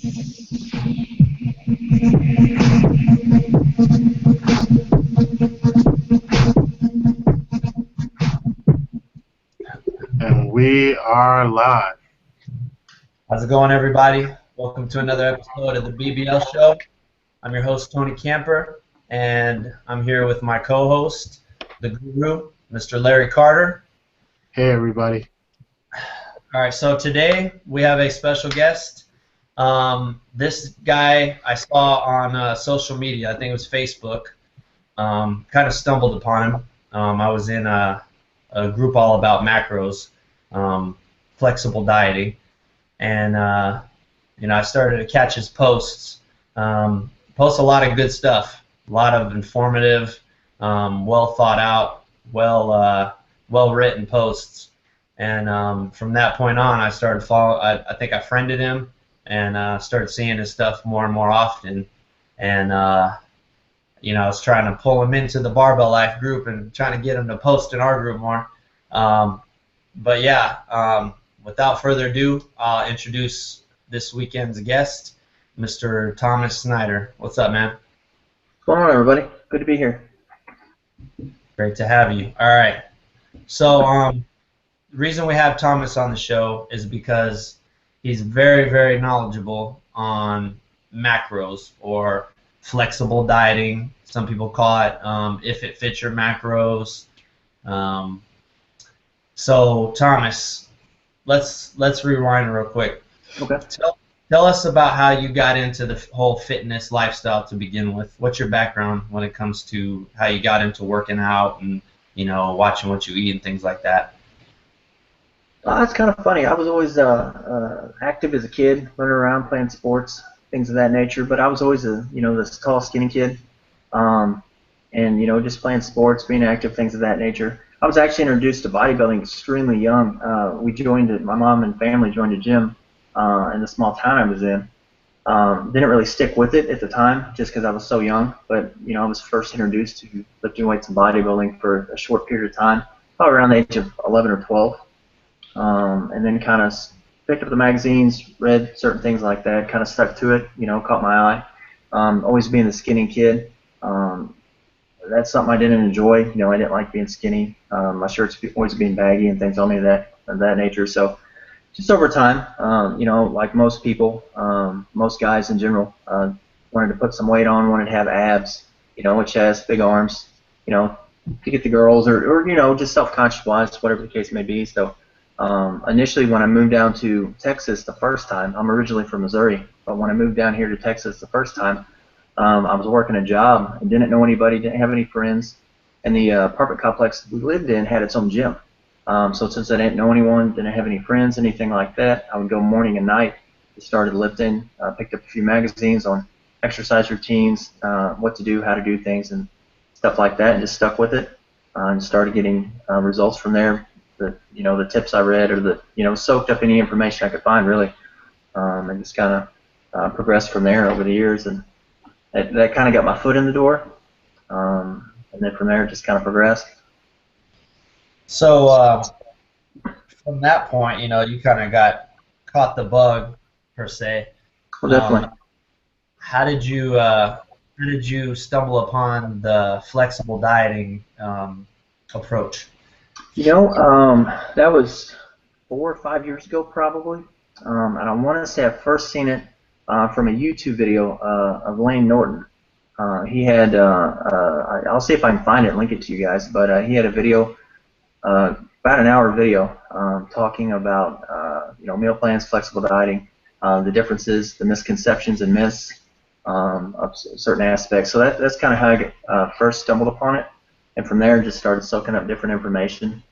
And we are live. How's it going, everybody? Welcome to another episode of the BBL Show. I'm your host, Tony Camper, and I'm here with my co-host, the guru, Mr. Larry Carter. Hey, everybody. All right, so today we have a special guest. This guy I saw on social media, I think it was Facebook, kind of stumbled upon him. I was in a group all about macros, flexible dieting, and I started to catch his posts. Posts a lot of good stuff, a lot of informative, well thought out, well written posts. And from that point on, I started following. I think I friended him and started seeing his stuff more and more often. And I was trying to pull him into the Barbell Life group and trying to get him to post in our group more. But yeah, without further ado, I'll introduce this weekend's guest, Mr. Thomas Snyder. What's up, man? What's going on, everybody? Good to be here. Great to have you. All right. So the reason we have Thomas on the show is because he's very, very knowledgeable on macros or flexible dieting. Some people call it if it fits your macros. So Thomas, let's rewind real quick. Okay. Tell us about how you got into the whole fitness lifestyle to begin with. What's your background when it comes to how you got into working out and watching what you eat and things like that? It's kind of funny. I was always active as a kid, running around playing sports, things of that nature. But I was always this tall, skinny kid, and just playing sports, being active, things of that nature. I was actually introduced to bodybuilding extremely young. My mom and family joined a gym in the small town I was in. Didn't really stick with it at the time, just because I was so young. But I was first introduced to lifting weights and bodybuilding for a short period of time, probably around the age of 11 or 12. And then kind of picked up the magazines, read certain things like that, kind of stuck to it, caught my eye. Always being the skinny kid, that's something I didn't enjoy. I didn't like being skinny. My shirts always being baggy and things on me of that nature. So just over time, like most people, most guys in general, wanted to put some weight on, wanted to have abs, a chest, big arms, to get the girls or just self-conscious wise, whatever the case may be. So initially, when I moved down to Texas the first time, I'm originally from Missouri, but when I moved down here to Texas the first time, I was working a job and didn't know anybody, didn't have any friends, and the apartment complex we lived in had its own gym. So since I didn't know anyone, didn't have any friends, anything like that, I would go morning and night. I started lifting, picked up a few magazines on exercise routines, what to do, how to do things, and stuff like that, and just stuck with it and started getting results from there. The tips I read or soaked up any information I could find really, and just kind of progressed from there over the years, and that kind of got my foot in the door, and then from there it just kind of progressed. So from that point, you kind of caught the bug per se. Well, definitely. How did you stumble upon the flexible dieting approach? That was 4 or 5 years ago probably, and I want to say I first seen it from a YouTube video of Lane Norton. He had, I'll see if I can find it and link it to you guys, but he had a video, about an hour video, talking about meal plans, flexible dieting, the differences, the misconceptions and myths of certain aspects. So that's kind of how I first stumbled upon it. And from there, just started soaking up different information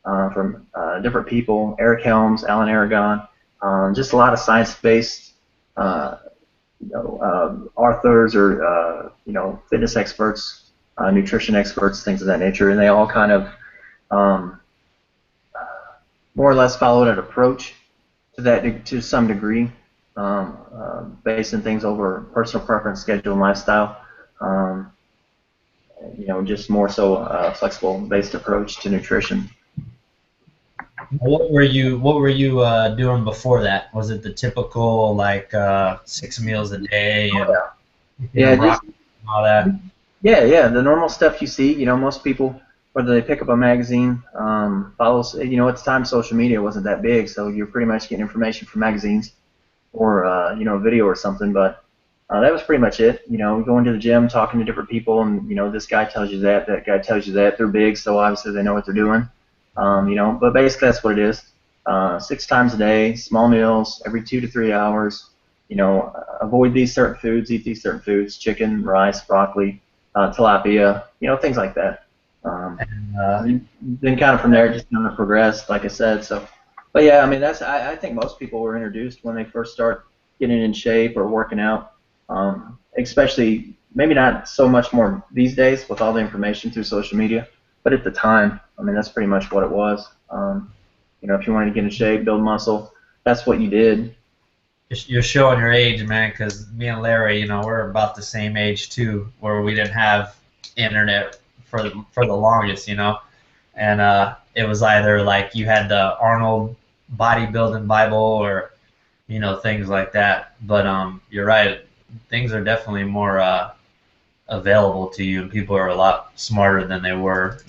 from different people, Eric Helms, Alan Aragon, just a lot of science-based authors or fitness experts, nutrition experts, things of that nature, and they all kind of more or less followed an approach to some degree, basing things over personal preference, schedule, and lifestyle. Just more so a flexible-based approach to nutrition. What were you doing before that? Was it the typical like 6 meals a day Oh, and yeah. Yeah, just broccoli and all that? yeah, the normal stuff you see. Most people, whether they pick up a magazine, follows. At the time, social media wasn't that big, so you're pretty much getting information from magazines or a video or something. But that was pretty much it. Going to the gym, talking to different people, and this guy tells you that guy tells you that. They're big, so obviously they know what they're doing. But basically that's what it is. 6 times a day, small meals every 2 to 3 hours. Avoid these certain foods, eat these certain foods: chicken, rice, broccoli, tilapia, things like that. Um, Uh, then kind of from there, it just kind of progressed, like I said. So, but yeah, I mean, I think most people were introduced when they first start getting in shape or working out, especially maybe not so much more these days with all the information through social media, but at the time, I mean, that's pretty much what it was. If you wanted to get in shape, build muscle, that's what you did. you're showing your age, man, because me and Larry, we're about the same age too, where we didn't have internet for the longest, and it was either like you had the Arnold bodybuilding Bible or things like that. But you're right, things are definitely more available to you, and people are a lot smarter than they were,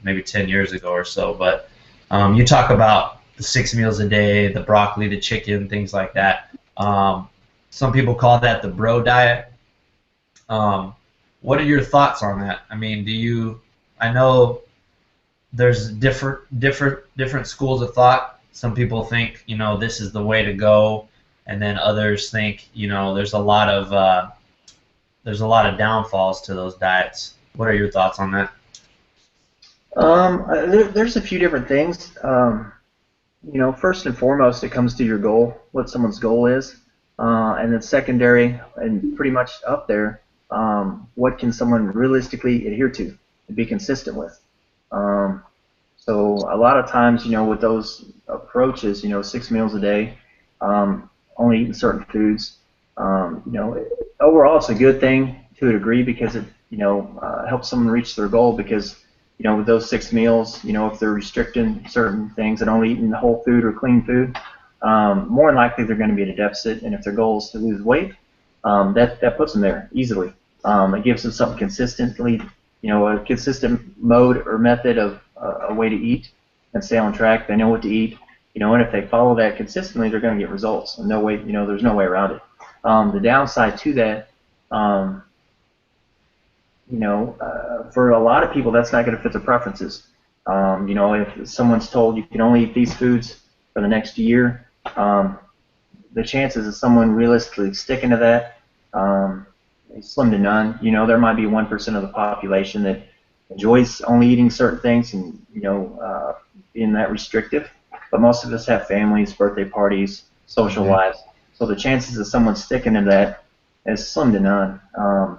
maybe 10 years ago or so. But you talk about the 6 meals a day, the broccoli, the chicken, things like that. Some people call that the bro diet. Um, what are your thoughts on that? I mean, I know there's different schools of thought. Some people think, this is the way to go, and then others think, there's a lot of downfalls to those diets. What are your thoughts on that? There's a few different things. First and foremost, it comes to your goal, what someone's goal is, and then secondary and pretty much up there, what can someone realistically adhere to and be consistent with. Um, so a lot of times, with those approaches, 6 meals a day, only eating certain foods, overall it's a good thing to a degree because it, helps someone reach their goal because with those 6 meals, if they're restricting certain things and only eating whole food or clean food, more than likely they're going to be at a deficit. And if their goal is to lose weight, that puts them there easily. It gives them something consistently, a consistent mode or method of a way to eat and stay on track. They know what to eat, and if they follow that consistently, they're going to get results. And no way, there's no way around it. The downside to that, for a lot of people, that's not going to fit their preferences. If someone's told you can only eat these foods for the next year, the chances of someone realistically sticking to that is slim to none. There might be 1% of the population that enjoys only eating certain things and, being that restrictive. But most of us have families, birthday parties, social lives. So the chances of someone sticking to that is slim to none. And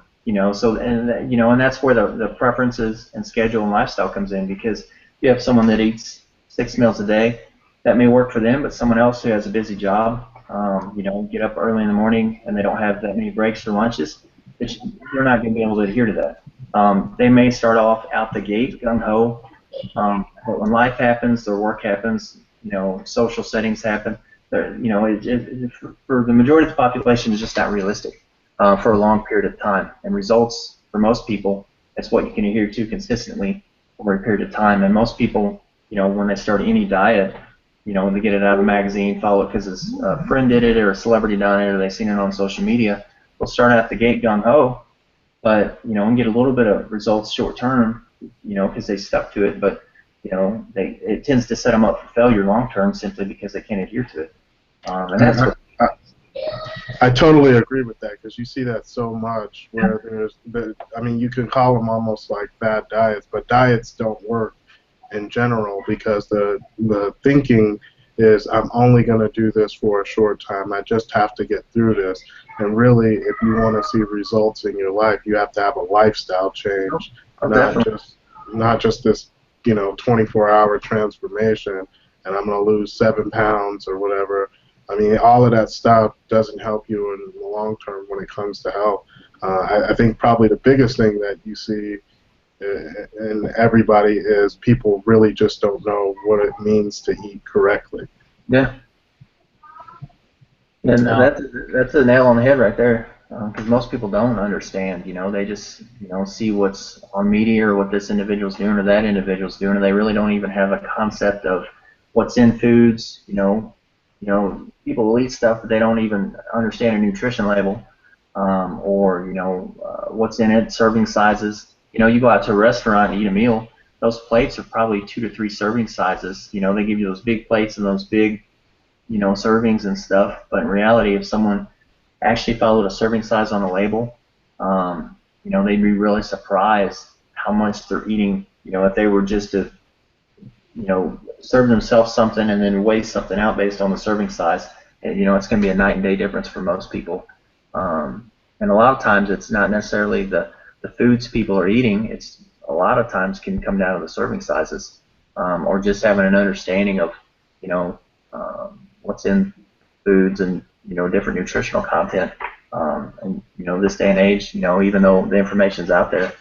that's where the preferences and schedule and lifestyle comes in because you have someone that eats 6 meals a day, that may work for them, but someone else who has a busy job, get up early in the morning and they don't have that many breaks or lunches, they're not going to be able to adhere to that. They may start off out the gate gung-ho, but when life happens, their work happens, social settings happen, for the majority of the population, it's just not realistic for a long period of time. And results, for most people, it's what you can adhere to consistently over a period of time. And most people, when they start any diet, when they get it out of a magazine, follow it because a friend did it or a celebrity done it or they've seen it on social media, they'll start out the gate gung-ho, but, and get a little bit of results short term, because they stuck to it. But, it tends to set them up for failure long term simply because they can't adhere to it. And that's what I totally agree with that because you see that so much where you can call them almost like bad diets, but diets don't work in general because the thinking is I'm only going to do this for a short time. I just have to get through this. And really, if you want to see results in your life, you have to have a lifestyle change, not just this 24-hour transformation and I'm going to lose 7 pounds or whatever. I mean, all of that stuff doesn't help you in the long term when it comes to health. I think probably the biggest thing that you see and everybody is people really just don't know what it means to eat correctly. Yeah. And No. that's a nail on the head right there. Because most people don't understand, they just, see what's on media or what this individual's doing or that individual's doing, and they really don't even have a concept of what's in foods. People will eat stuff, but they don't even understand a nutrition label, or what's in it, serving sizes. You go out to a restaurant and eat a meal, those plates are probably 2 to 3 serving sizes. They give you those big plates and those big, servings and stuff, but in reality, if someone actually followed a serving size on the label, they'd be really surprised how much they're eating. If they were just to, serve themselves something and then weigh something out based on the serving size, it's going to be a night and day difference for most people. And a lot of times it's not necessarily the foods people are eating. It's a lot of times can come down to the serving sizes, or just having an understanding of, what's in foods and different nutritional content. And this day and age, even though the information's out there,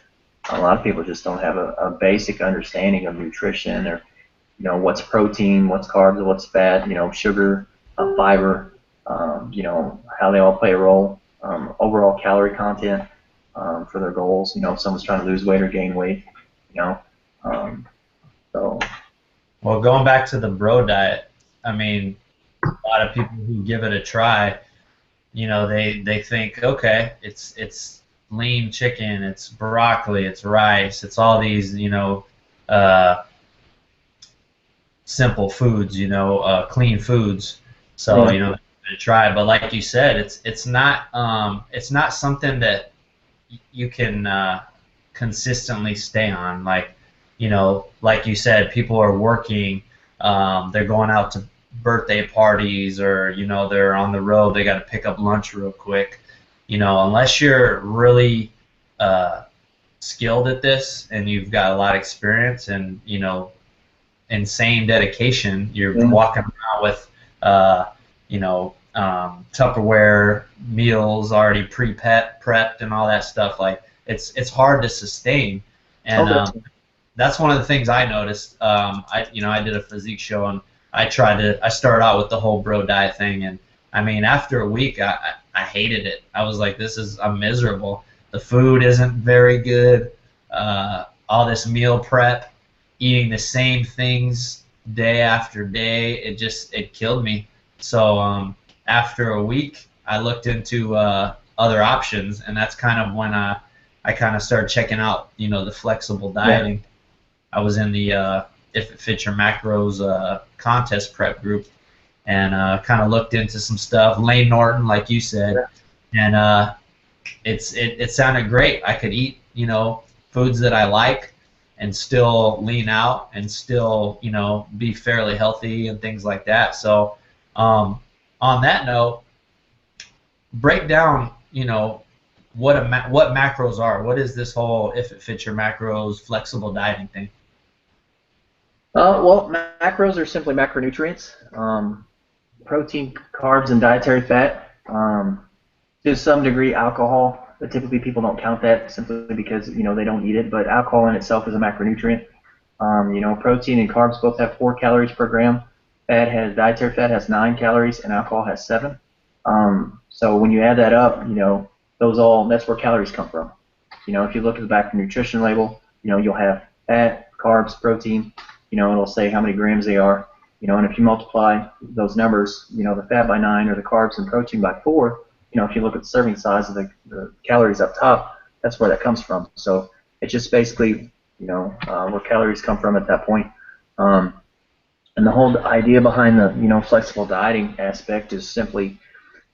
a lot of people just don't have a basic understanding of nutrition, or what's protein, what's carbs, what's fat, sugar, fiber, how they all play a role, overall calorie content for their goals. If someone's trying to lose weight or gain weight, so. Well, going back to the bro diet, I mean, a lot of people who give it a try, they think, okay, it's lean chicken, it's broccoli, it's rice, it's all these, simple foods, clean foods. So, Yeah. try. But like you said, it's not something that you can consistently stay on. Like you said, people are working, they're going out to birthday parties, or they're on the road, they got to pick up lunch real quick. Unless you're really skilled at this and you've got a lot of experience and insane dedication, you're walking around with Tupperware meals already prepped and all that stuff. Like it's hard to sustain, and that's one of the things I noticed. I did a physique show, and I started out with the whole bro diet thing, and I mean, after a week, I hated it. I was like, I'm miserable. The food isn't very good. All this meal prep, eating the same things day after day, it killed me. So after a week, I looked into other options, and that's kind of when I kind of started checking out, the flexible dieting. Yeah. I was in the If It Fits Your Macros contest prep group, and kind of looked into some stuff. Lane Norton, like you said, and it sounded great. I could eat foods that I like and still lean out and still be fairly healthy and things like that. So on that note, break down what macros are. What is this whole If It Fits Your Macros flexible dieting thing? Well, macros are simply macronutrients, protein, carbs, and dietary fat. To some degree, alcohol, but typically people don't count that simply because they don't eat it. But alcohol in itself is a macronutrient. Protein and carbs both have 4 calories per gram. Dietary fat has 9 calories, and alcohol has 7. So when you add that up, that's where calories come from. If you look at the back of the nutrition label, you'll have fat, carbs, protein. It'll say how many grams they are. And if you multiply those numbers, the fat by 9 or the carbs and protein by 4, if you look at the serving size of the calories up top, that's where that comes from. So it's just basically, where calories come from at that point. And the whole idea behind the, flexible dieting aspect is simply,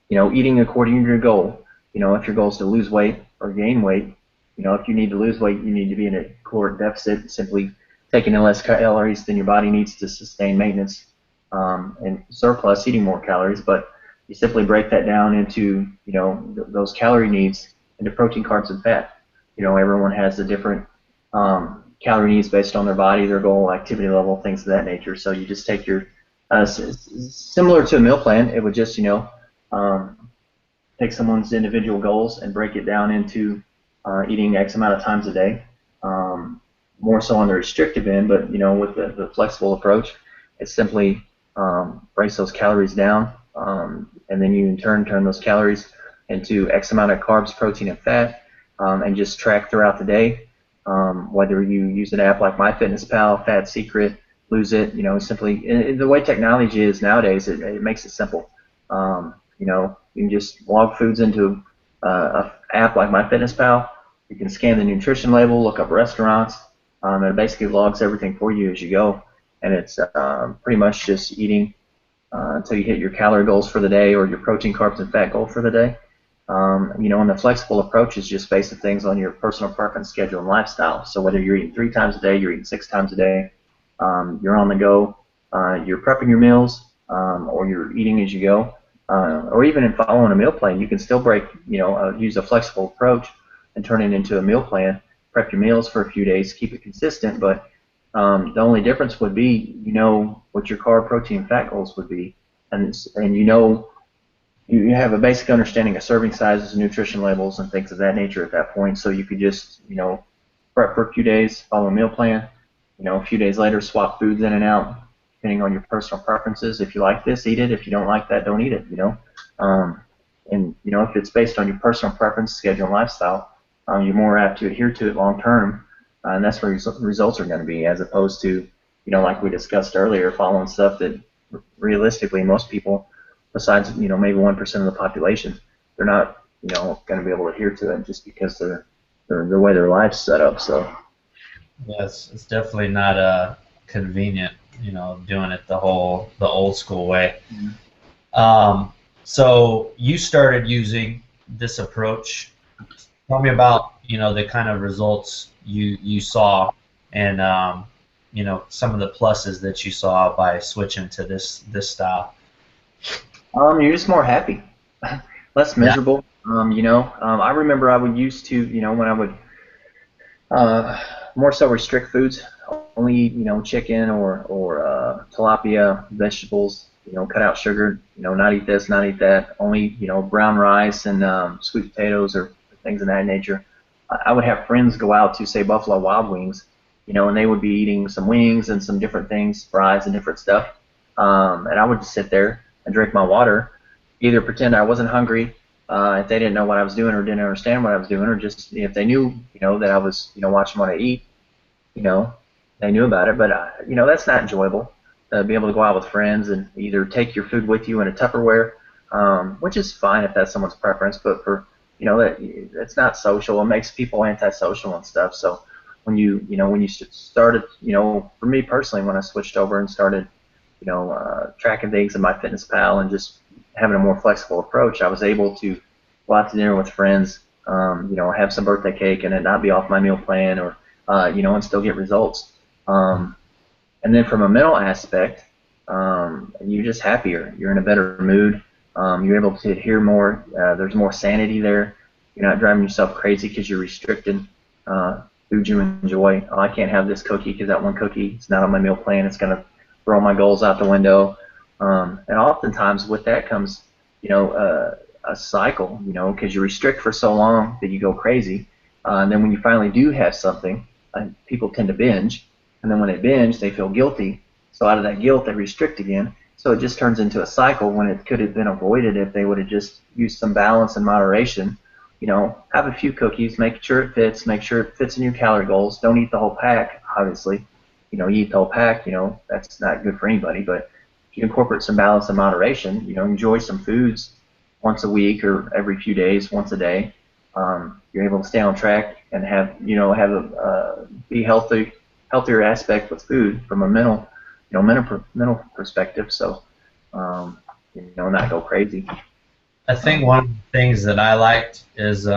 eating according to your goal. If your goal is to lose weight or gain weight, if you need to lose weight, you need to be in a caloric deficit, simply taking in less calories than your body needs to sustain maintenance, and surplus, eating more calories. But you simply break that down into, those calorie needs into protein, carbs, and fat. Everyone has a different calorie needs based on their body, their goal, activity level, things of that nature. So you just take your, similar to a meal plan, it would just, take someone's individual goals and break it down into eating X amount of times a day. more so on the restrictive end, but with the flexible approach, it's simply breaks those calories down, and then you in turn those calories into X amount of carbs, protein, and fat, and just track throughout the day. Whether you use an app like MyFitnessPal, Fat Secret, Lose It, simply the way technology is nowadays, it makes it simple. You can just log foods into a app like MyFitnessPal. You can scan the nutrition label, look up restaurants, and it basically logs everything for you as you go. And it's pretty much just eating until you hit your calorie goals for the day or your protein, carbs, and fat goal for the day. And the flexible approach is just based on things on your personal preference, schedule, and lifestyle. So whether you're eating 3 times a day, you're eating 6 times a day, you're on the go, you're prepping your meals, or you're eating as you go, or even in following a meal plan, you can still use a flexible approach and turn it into a meal plan. Prep your meals for a few days, keep it consistent, but the only difference would be what your carb, protein, and fat goals would be, and you have a basic understanding of serving sizes, nutrition labels, and things of that nature at that point. So you could just prep for a few days, follow a meal plan. A few days later, swap foods in and out depending on your personal preferences. If you like this, eat it. If you don't like that, don't eat it. If it's based on your personal preference, schedule, and lifestyle, you're more apt to adhere to it long term, and that's where your results are going to be, as opposed to like we discussed earlier, following stuff that realistically most people, besides maybe 1% of the population, they're not going to be able to adhere to it just because they're the way their life's set up. So yes, it's definitely not convenient, doing it the old school way. So you started using this approach. Tell me about the kind of results you saw, and some of the pluses that you saw by switching to this style. You're just more happy, less miserable. Yeah. I remember I would used to, when I would more so restrict foods, only eat, chicken or tilapia, vegetables, cut out sugar, not eat this, not eat that, only, brown rice and sweet potatoes or things of that nature. I would have friends go out to, say, Buffalo Wild Wings, and they would be eating some wings and some different things, fries and different stuff, and I would just sit there and drink my water, either pretend I wasn't hungry if they didn't know what I was doing or didn't understand what I was doing, or just if they knew, that I was, watching what I eat, they knew about it. But that's not enjoyable. Be able to go out with friends and either take your food with you in a Tupperware, which is fine if that's someone's preference, but for it's not social. It makes people antisocial and stuff. So when you started, for me personally, when I switched over and started tracking things in MyFitnessPal and just having a more flexible approach, I was able to go out to dinner with friends, have some birthday cake and it not be off my meal plan, or and still get results. And then from a mental aspect, you're just happier. You're in a better mood. You're able to adhere more. There's more sanity there. You're not driving yourself crazy because you're restricting food you enjoy. Oh, I can't have this cookie because that one cookie is not on my meal plan. It's going to throw my goals out the window. And oftentimes with that comes, a cycle, because you restrict for so long that you go crazy. And then when you finally do have something, people tend to binge. And then when they binge, they feel guilty. So out of that guilt, they restrict again. So it just turns into a cycle when it could have been avoided if they would have just used some balance and moderation. Have a few cookies, make sure it fits in your calorie goals. Don't eat the whole pack, obviously. You eat the whole pack, that's not good for anybody. But if you incorporate some balance and moderation, enjoy some foods once a week or every few days, once a day, you're able to stay on track and have be healthier aspect with food from a mental perspective. So, not go crazy. I think one of the things that I liked is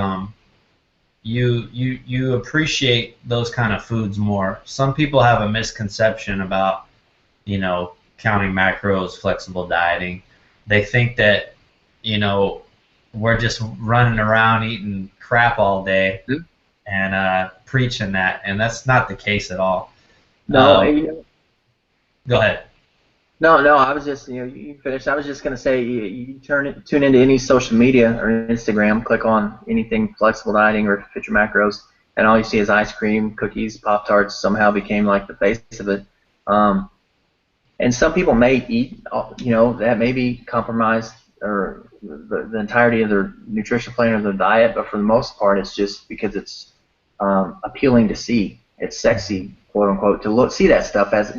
you appreciate those kind of foods more. Some people have a misconception about, counting macros, flexible dieting. They think that, we're just running around eating crap all day and preaching that, and that's not the case at all. No, go ahead. No, I was just, you finished. I was just going to say, you tune into any social media or Instagram, click on anything flexible dieting or fit your macros, and all you see is ice cream, cookies, Pop-Tarts somehow became like the face of it. Um, and some people may eat, that may be compromised or the entirety of their nutrition plan or their diet, but for the most part, it's just because it's appealing to see. It's sexy, quote unquote, to look see that stuff. As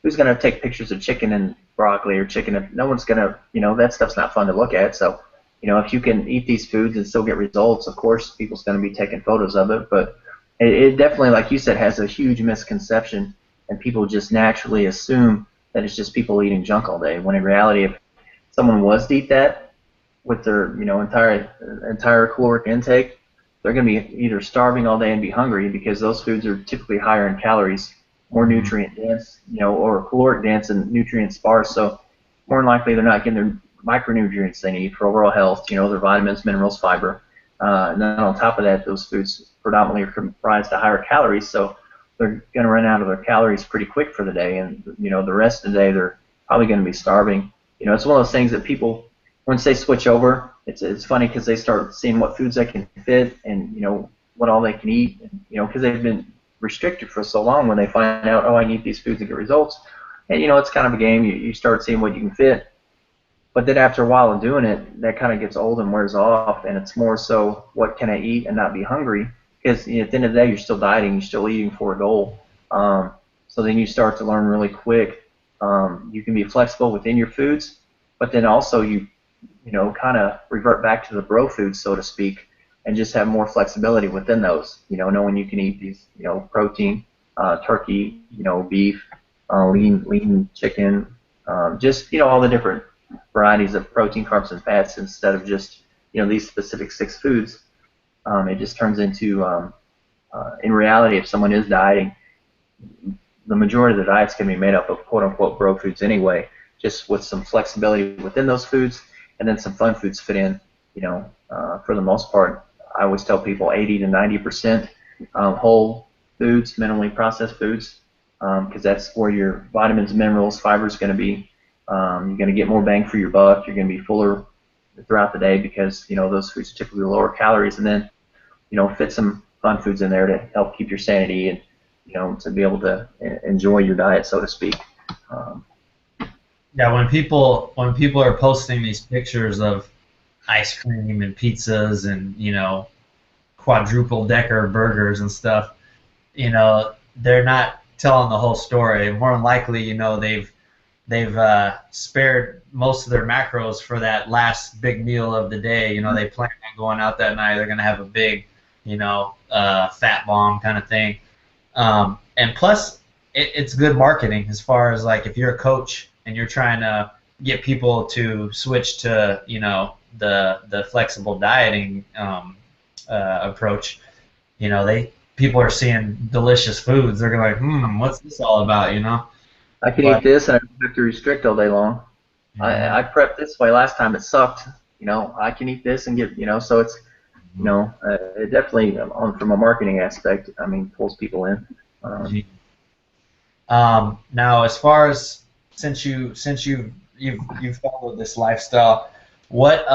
who's going to take pictures of chicken and broccoli or chicken? No one's going to, that stuff's not fun to look at. So, if you can eat these foods and still get results, of course, people's going to be taking photos of it. But it definitely, like you said, has a huge misconception, and people just naturally assume that it's just people eating junk all day. When in reality, if someone was to eat that with their, entire caloric intake, they're going to be either starving all day and be hungry because those foods are typically higher in calories, more nutrient dense, or caloric dense and nutrient sparse. So more than likely they're not getting their micronutrients they need for overall health, their vitamins, minerals, fiber. And then on top of that, those foods predominantly are comprised of higher calories, so they're going to run out of their calories pretty quick for the day, and the rest of the day they're probably going to be starving. It's one of those things that people, once they switch over, it's funny because they start seeing what foods they can fit and what all they can eat, and, because they've been restricted for so long. When they find out, oh, I need these foods to get results, and it's kind of a game. You start seeing what you can fit, but then after a while of doing it, that kind of gets old and wears off, and it's more so what can I eat and not be hungry. Because at the end of the day, you're still dieting, you're still eating for a goal. So then you start to learn really quick. You can be flexible within your foods, but then also you kind of revert back to the bro foods, so to speak, and just have more flexibility within those. Knowing you can eat these, protein, turkey, beef, lean chicken, just all the different varieties of protein, carbs, and fats instead of just these specific 6 foods. It just turns into, in reality, if someone is dieting, the majority of the diet's going to be made up of quote-unquote bro foods anyway, just with some flexibility within those foods, and then some fun foods fit in. For the most part, I always tell people 80 to 90% whole foods, minimally processed foods, because that's where your vitamins, minerals, fiber is going to be. You're going to get more bang for your buck. You're going to be fuller throughout the day because those foods are typically lower calories, and then fit some fun foods in there to help keep your sanity and to be able to enjoy your diet, so to speak. Yeah, when people are posting these pictures of ice cream and pizzas and quadruple decker burgers and stuff, they're not telling the whole story. More than likely, they've spared most of their macros for that last big meal of the day. They plan on going out that night. They're going to have a big, fat bomb kind of thing. And plus, it's good marketing as far as like if you're a coach and you're trying to get people to switch to, the flexible dieting approach. People are seeing delicious foods. They're going to like, what's this all about? I can eat this and I don't have to restrict all day long. I prepped this way last time. It sucked. I can eat this and get, so it's, it definitely, from a marketing aspect, pulls people in. Now, as far as since you've followed this lifestyle, what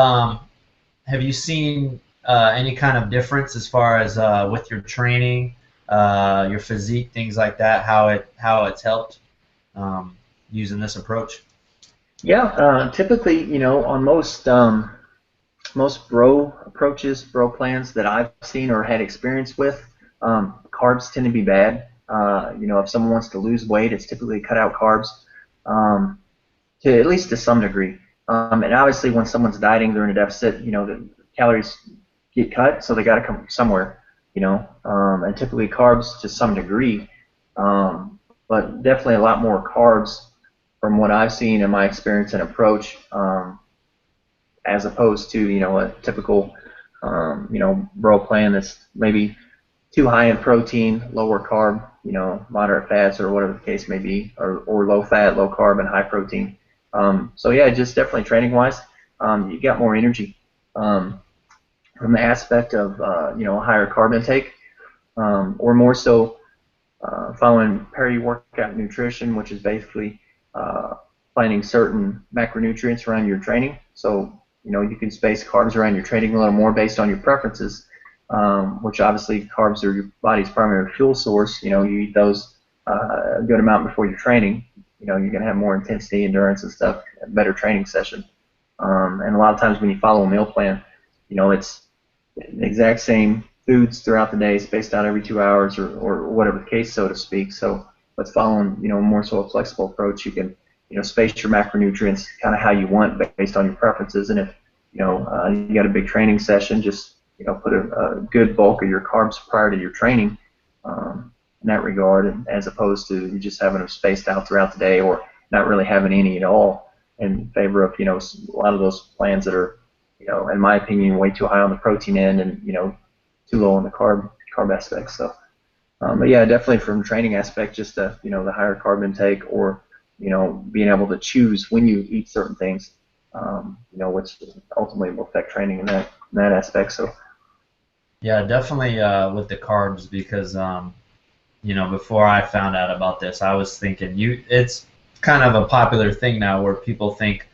have you seen any kind of difference as far as with your training, your physique, things like that? How it's helped using this approach? Yeah, typically, on most bro approaches, bro plans that I've seen or had experience with, carbs tend to be bad. If someone wants to lose weight, it's typically cut out carbs, to at least to some degree. And obviously, when someone's dieting, they're in a deficit. The calories get cut, so they got to come from somewhere. And typically carbs to some degree, but definitely a lot more carbs from what I've seen in my experience and approach, as opposed to a typical bro plan that's maybe too high in protein, lower carb, moderate fats or whatever the case may be, or low fat, low carb, and high protein. So yeah, just definitely training wise, you got more energy from the aspect of higher carb intake, or more so following peri-workout nutrition, which is basically finding certain macronutrients around your training. So you can space carbs around your training a little more based on your preferences. which obviously carbs are your body's primary fuel source. You eat those a good amount before your training. You're going to have more intensity, endurance, and stuff, a better training session. And a lot of times when you follow a meal plan, it's the exact same foods throughout the day, spaced out every 2 hours or whatever the case, so to speak. So with following, more so a flexible approach, you can, space your macronutrients kind of how you want based on your preferences. And if, you got a big training session, just, put a good bulk of your carbs prior to your training in that regard, and as opposed to you just having them spaced out throughout the day or not really having any at all, in favor of, a lot of those plans that are, in my opinion, way too high on the protein end and, too low on the carb aspect. So, but yeah, definitely from training aspect, just the, the higher carb intake, or, being able to choose when you eat certain things, which ultimately will affect training in that aspect. So. Yeah, definitely with the carbs, because before I found out about this, I was thinking it's kind of a popular thing now where people think,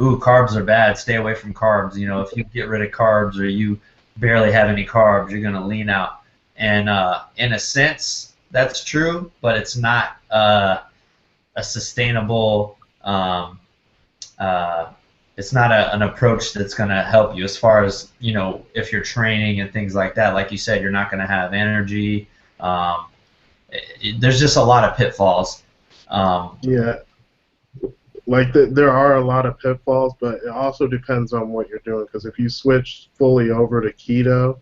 ooh, carbs are bad, stay away from carbs. If you get rid of carbs or you barely have any carbs, you're going to lean out. And in a sense, that's true, but it's not a sustainable, it's not an approach that's going to help you as far as, if you're training and things like that. Like you said, you're not going to have energy. There's just a lot of pitfalls. Yeah. Like there are a lot of pitfalls, but it also depends on what you're doing. Because if you switch fully over to keto,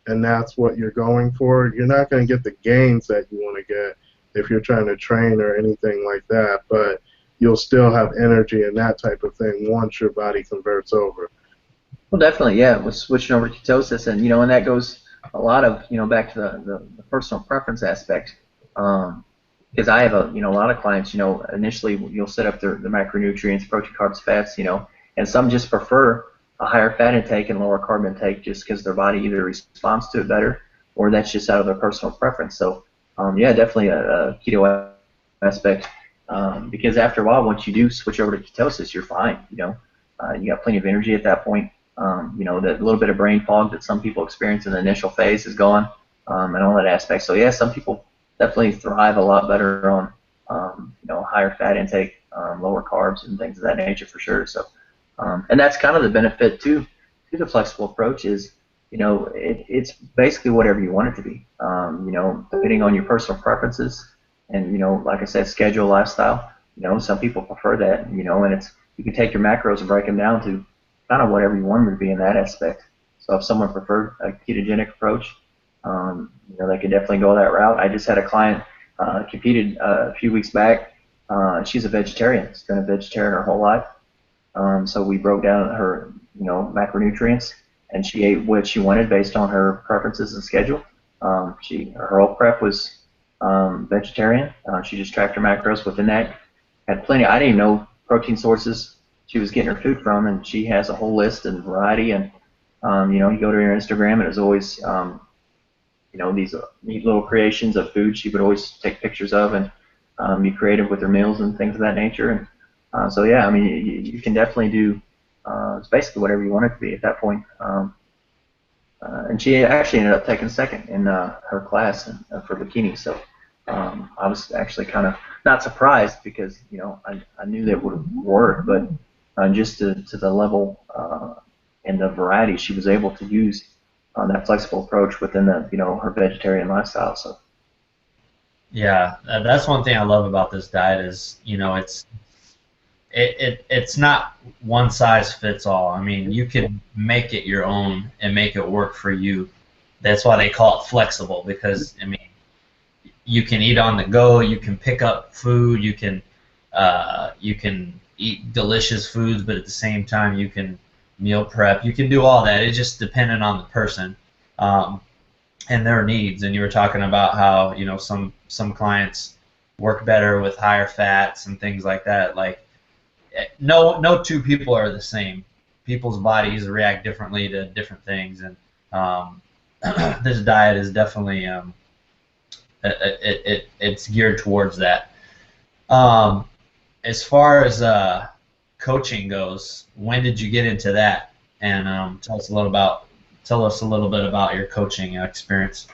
and that's what you're going for, you're not going to get the gains that you want to get if you're trying to train or anything like that. But you'll still have energy and that type of thing once your body converts over. Well, definitely, yeah. With switching over to ketosis, and and that goes a lot of back to the personal preference aspect. Because I have a lot of clients, initially you'll set up their macronutrients, protein, carbs, fats, and some just prefer a higher fat intake and lower carb intake just because their body either responds to it better or that's just out of their personal preference. So yeah, definitely a keto aspect, because after a while, once you do switch over to ketosis, you're fine. You got plenty of energy at that point. That little bit of brain fog that some people experience in the initial phase is gone, and all that aspect. So yeah, some people definitely thrive a lot better on higher fat intake, lower carbs, and things of that nature for sure. So, and that's kind of the benefit to the flexible approach is it's basically whatever you want it to be. Depending on your personal preferences and like I said, schedule, lifestyle. Some people prefer that. And you can take your macros and break them down to kind of whatever you want them to be in that aspect. So if someone preferred a ketogenic approach, they could definitely go that route. I just had a client competed a few weeks back. She's a vegetarian. She's been a vegetarian her whole life. So we broke down her, macronutrients, and she ate what she wanted based on her preferences and schedule. Her whole prep was vegetarian. She just tracked her macros within that. Had plenty. I didn't even know protein sources she was getting her food from, and she has a whole list and variety. And you go to her Instagram, and there's always these neat little creations of food she would always take pictures of and be creative with her meals and things of that nature. And so yeah, I mean, you can definitely do it's basically whatever you want it to be at that point. And she actually ended up taking second in her class for bikini. So I was actually kind of not surprised because I knew that would work, but just to the level and the variety she was able to use that flexible approach within the her vegetarian lifestyle. So Yeah, that's one thing I love about this diet is it's not one size fits all. I mean, you can make it your own and make it work for you. That's why they call it flexible, because I mean, you can eat on the go, you can pick up food, you can eat delicious foods, but at the same time you can meal prep. You can do all that. It's just dependent on the person and their needs. And you were talking about how some clients work better with higher fats and things like that. Like no two people are the same. People's bodies react differently to different things, and this diet is definitely it's geared towards that. As far as Mm-hmm. coaching goes, when did you get into that? And tell us a little tell us a little bit about your coaching experience.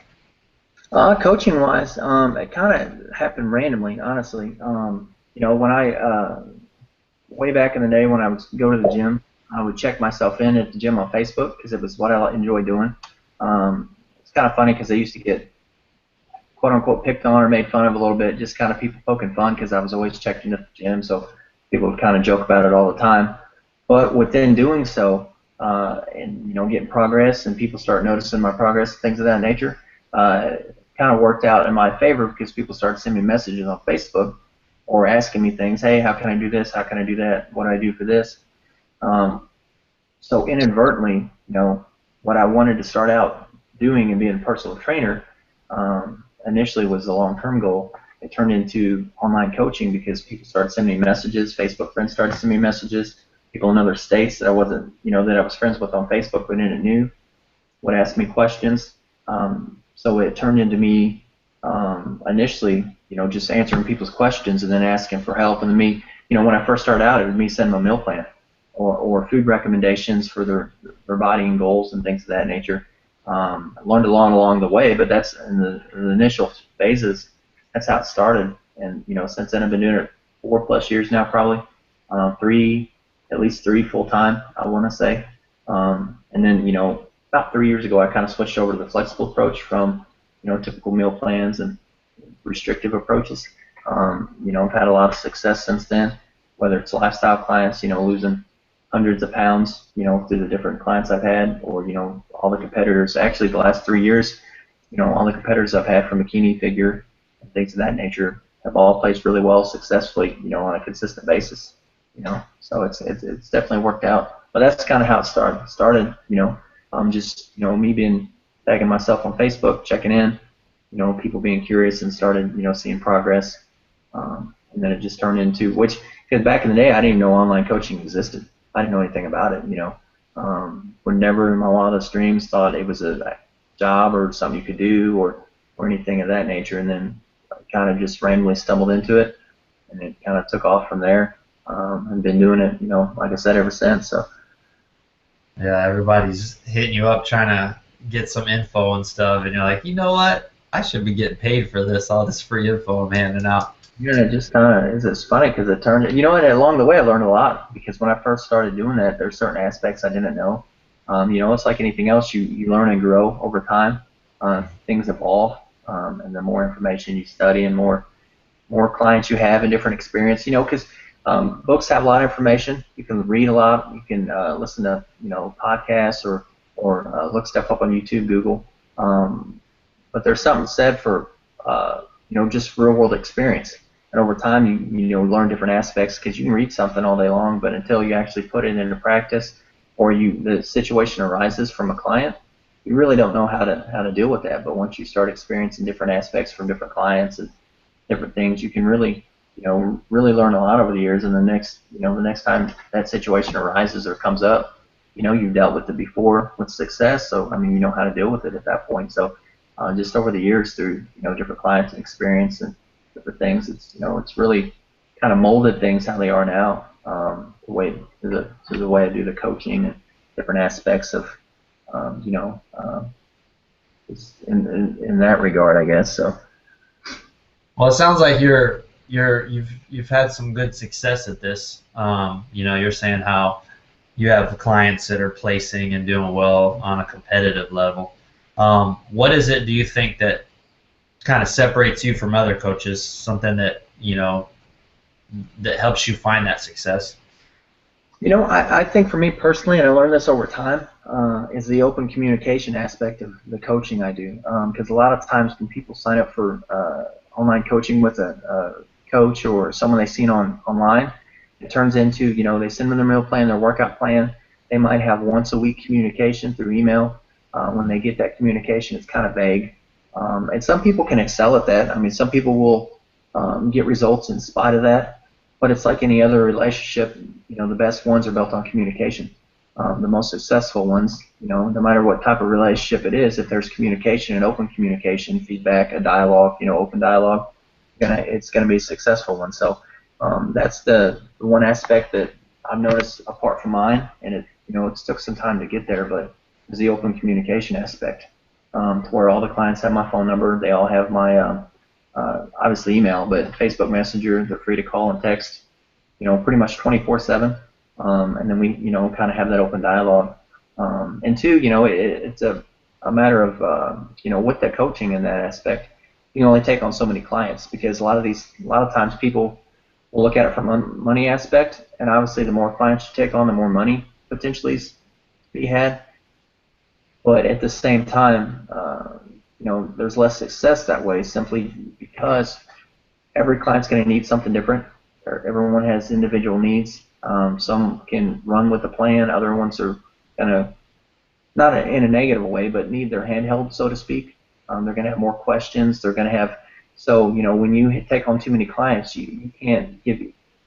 Coaching wise, it kind of happened randomly, honestly. When I way back in the day when I would go to the gym, I would check myself in at the gym on Facebook because it was what I enjoyed doing. It's kind of funny because I used to get quote unquote picked on or made fun of a little bit, just kind of people poking fun because I was always checked into the gym, so people would kind of joke about it all the time. But within doing so, and getting progress, and people start noticing my progress, things of that nature, kind of worked out in my favor because people started sending me messages on Facebook or asking me things. Hey, how can I do this? How can I do that? What do I do for this? So inadvertently, what I wanted to start out doing and being a personal trainer initially was a long-term goal. It turned into online coaching because people started sending me messages. Facebook friends started sending me messages. People in other states that I wasn't, that I was friends with on Facebook but didn't know would ask me questions. So it turned into me initially, just answering people's questions and then asking for help. And then me, when I first started out, it was me sending them a meal plan or food recommendations for their body and goals and things of that nature. I learned a lot along the way, but that's in the initial phases. That's how it started. And since then I've been doing it 4+ years now, probably at least three full time, I want to say. And then about 3 years ago, I kind of switched over to the flexible approach from typical meal plans and restrictive approaches. I've had a lot of success since then, whether it's lifestyle clients, losing hundreds of pounds, through the different clients I've had, or all the competitors. Actually, the last 3 years, all the competitors I've had from bikini, figure, and things of that nature have all placed really well, successfully, on a consistent basis. So it's definitely worked out. But that's kind of how it started. Just me being tagging myself on Facebook, checking in, people being curious and started seeing progress. And then it just turned into because back in the day I didn't even know online coaching existed. I didn't know anything about it. Would never in my wildest dreams thought it was a job or something you could do or anything of that nature. And then I kind of just randomly stumbled into it, and it kind of took off from there. I've been doing it, like I said, ever since. So. Yeah, everybody's hitting you up trying to get some info and stuff, and you're like, you know what? I should be getting paid for this, all this free info I'm handing out. Yeah, it just kind of it's funny because it turned. And along the way I learned a lot because when I first started doing that, there's certain aspects I didn't know. It's like anything else, you learn and grow over time. Things evolve, and the more information you study and more clients you have and different experience, because books have a lot of information. You can read a lot. You can listen to podcasts or look stuff up on YouTube, Google. But there's something said for just real world experience. And over time, you learn different aspects because you can read something all day long, but until you actually put it into practice or the situation arises from a client, you really don't know how to deal with that. But once you start experiencing different aspects from different clients and different things, you can really really learn a lot over the years. And the next time that situation arises or comes up, you've dealt with it before with success. So you know how to deal with it at that point. So just over the years through different clients and experience and different things, it's really kind of molded things how they are now. The way I do the coaching and different aspects of in that regard, I guess. So. Well, it sounds like you've had some good success at this. You're saying how you have clients that are placing and doing well on a competitive level. What is it, do you think, that kind of separates you from other coaches? Something that that helps you find that success? I think for me personally, and I learned this over time, is the open communication aspect of the coaching I do. Because a lot of times when people sign up for online coaching with a coach or someone they've seen online, it turns into, they send them their meal plan, their workout plan. They might have once a week communication through email. When they get that communication, it's kind of vague. And some people can excel at that. Some people will get results in spite of that. But it's like any other relationship, the best ones are built on communication. The most successful ones, no matter what type of relationship it is, if there's communication and open communication, feedback, a dialogue, open dialogue, it's gonna be a successful one. So that's the one aspect that I've noticed apart from mine, and it took some time to get there, but is the open communication aspect, to where all the clients have my phone number. They all have my obviously email, but Facebook Messenger. They're free to call and text, pretty much 24/7. And then we, kind of have that open dialogue. And two, it's a matter of, with the coaching in that aspect, you can only take on so many clients, because a lot of times people will look at it from a money aspect, and obviously the more clients you take on, the more money potentially is to be had. But at the same time, there's less success that way, simply because every client's going to need something different. Everyone has individual needs. Some can run with the plan. Other ones are going to, not in a negative way, but need their handheld, so to speak. They're going to have more questions. They're going to have, so, when you take on too many clients, you can't give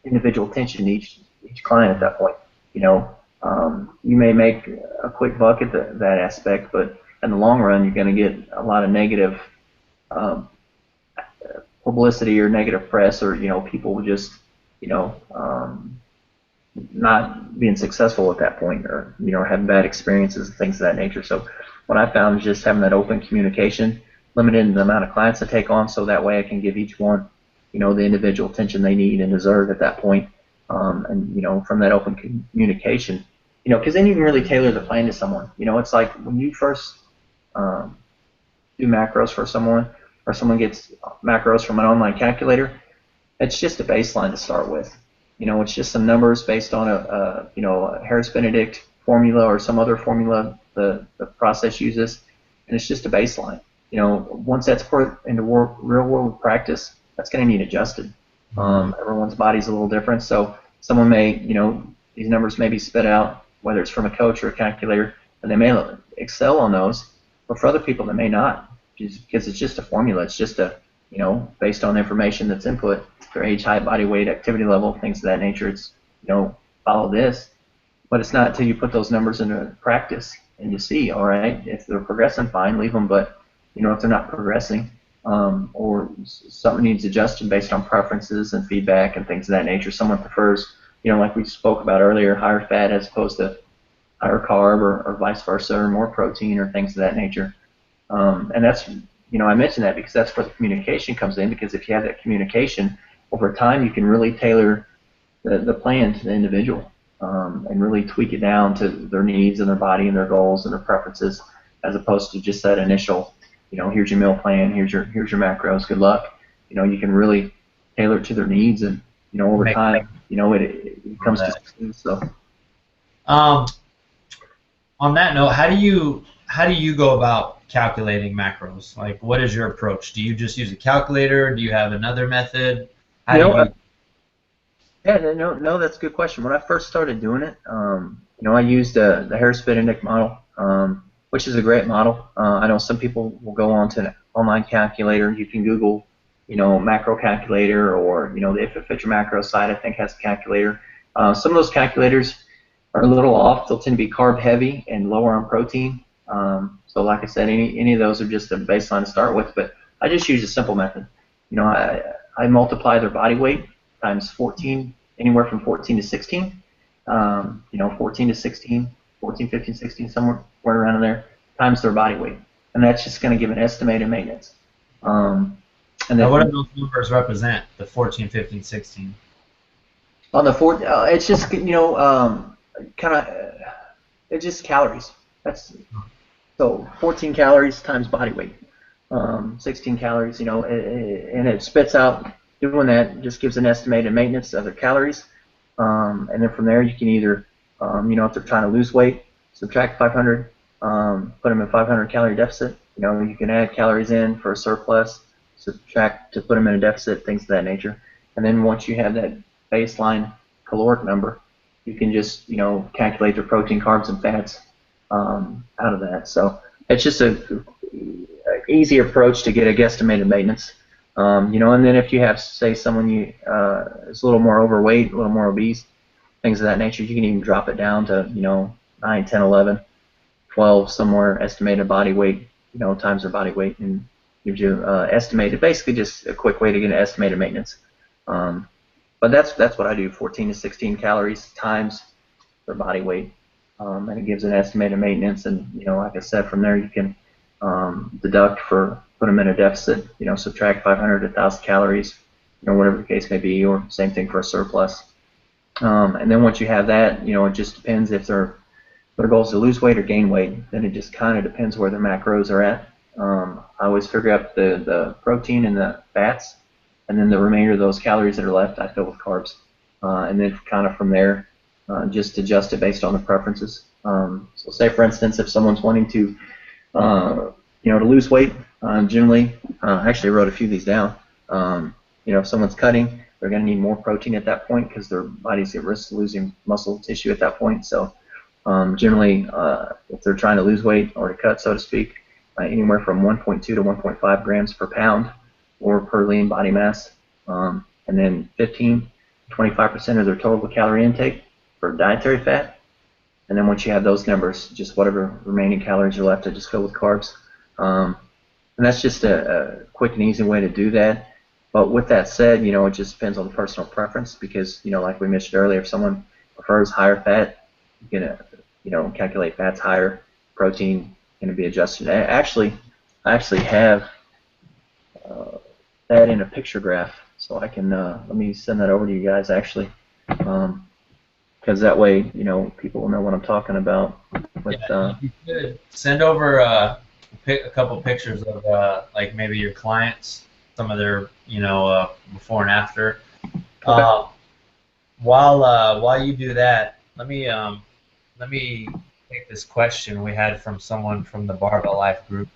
individual attention to each client at that point. You may make a quick buck at that aspect, but in the long run, you're going to get a lot of negative publicity or negative press, or people just not being successful at that point, or having bad experiences and things of that nature. So what I found is just having that open communication, limiting the amount of clients I take on, so that way I can give each one the individual attention they need and deserve at that point. And from that open communication, because then you can really tailor the plan to someone. It's like when you first do macros for someone, or someone gets macros from an online calculator, it's just a baseline to start with. It's just some numbers based on a Harris-Benedict formula or some other formula the process uses, and it's just a baseline. Once that's put into real-world practice, that's going to need adjusted. Everyone's body's a little different, so someone may, these numbers may be spit out, whether it's from a coach or a calculator, and they may excel on those, but for other people they may not, because it's just a formula. It's just a, based on the information that's input, their age, height, body weight, activity level, things of that nature. It's, follow this, but it's not until you put those numbers into practice and you see, all right, if they're progressing, fine, leave them, but if they're not progressing, or something needs adjusted based on preferences and feedback and things of that nature. Someone prefers, like we spoke about earlier, higher fat as opposed to higher carb, or vice versa, or more protein, or things of that nature. And that's, I mentioned that because that's where the communication comes in, because if you have that communication, over time you can really tailor the plan to the individual, and really tweak it down to their needs and their body and their goals and their preferences, as opposed to just that initial, here's your meal plan, here's your macros, good luck. You can really tailor it to their needs, and over time, it comes to success. So, on that note, how do you go about calculating macros? Like, what is your approach? Do you just use a calculator? Do you have another method? Yeah, no, that's a good question. When I first started doing it, I used the Harris-Benedict model, which is a great model. I know some people will go on to an online calculator. You can Google, macro calculator, or the If It Fits Your Macro site, I think, has a calculator. Some of those calculators are a little off. They'll tend to be carb heavy and lower on protein. So like I said, any of those are just a baseline to start with. But I just use a simple method. I multiply their body weight times 14, anywhere from 14 to 16. 14 to 16, 14, 15, 16, somewhere around in there, times their body weight. And that's just going to give an estimated maintenance. And then now, what do those numbers represent, the 14, 15, 16? On the it's just, it's just calories. That's so 14 calories times body weight, 16 calories, and it spits out, doing that just gives an estimated maintenance of the calories. And then from there you can either, if they're trying to lose weight, subtract 500, put them in 500 calorie deficit. You can add calories in for a surplus, subtract to put them in a deficit, things of that nature. And then once you have that baseline caloric number, you can just, calculate the protein, carbs, and fats out of that. So it's just a easy approach to get a guesstimated maintenance. And then if you have, say, someone is a little more overweight, a little more obese, things of that nature, you can even drop it down to, 9, 10, 11, 12, somewhere estimated body weight, times their body weight, and gives you estimated, basically just a quick way to get an estimated maintenance. But that's what I do, 14 to 16 calories times their body weight. and it gives an estimated maintenance. And like I said, from there you can deduct for put them in a deficit. Subtract 500 to 1,000 calories, whatever the case may be, or same thing for a surplus. And then once you have that, it just depends if their goal is to lose weight or gain weight. Then it just kind of depends where their macros are at. I always figure out the protein and the fats, and then the remainder of those calories that are left, I fill with carbs. And then kind of from there, just adjust it based on the preferences. So say, for instance, if someone's wanting to, to lose weight, generally, I actually wrote a few of these down. If someone's cutting, they're going to need more protein at that point because their body's at risk of losing muscle tissue at that point. So generally, if they're trying to lose weight or to cut, so to speak, anywhere from 1.2 to 1.5 grams per pound or per lean body mass, and then 15 to 25% of their total calorie intake for dietary fat. And then once you have those numbers, just whatever remaining calories are left, to just fill with carbs. And that's just a quick and easy way to do that. But with that said, it just depends on the personal preference because, like we mentioned earlier, if someone prefers higher fat, you're going to, calculate fats higher, protein going to be adjusted. I actually have that in a picture graph, so I can, let me send that over to you guys actually, because that way, people will know what I'm talking about. With, you could send over a couple pictures of like maybe your clients, some of their before and after. Okay. While you do that, let me take this question we had from someone from the Barbell Life group.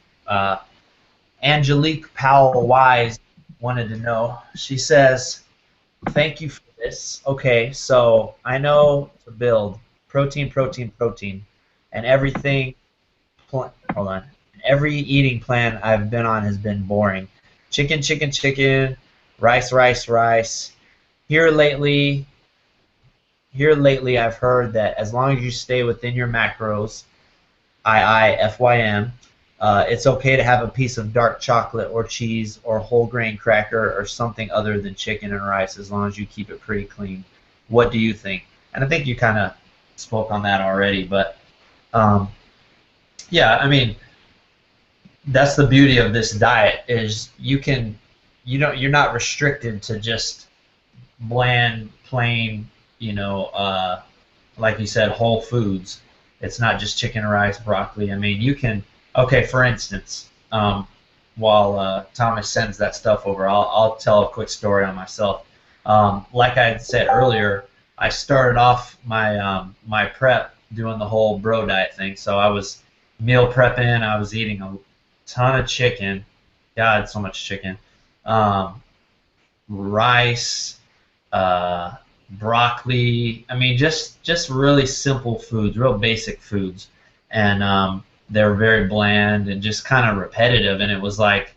Angelique Powell Wise wanted to know. She says, "Thank you for this. Okay, so I know to build protein, and everything. Hold on. Every eating plan I've been on has been boring. Chicken, rice. Here lately, I've heard that as long as you stay within your macros, FYM, it's okay to have a piece of dark chocolate or cheese or whole grain cracker or something other than chicken and rice as long as you keep it pretty clean. What do you think?" And I think you kind of spoke on that already, but yeah, I mean, that's the beauty of this diet is you're not restricted to just bland, plain, like you said, whole foods. It's not just chicken, rice, broccoli. I mean, you can, okay, for instance, while Thomas sends that stuff over, I'll tell a quick story on myself. Like I said earlier, I started off my prep doing the whole bro diet thing. So I was meal prepping. I was eating a ton of chicken. God, so much chicken. Rice, broccoli. I mean, just really simple foods, real basic foods, and they were very bland and just kind of repetitive. And it was like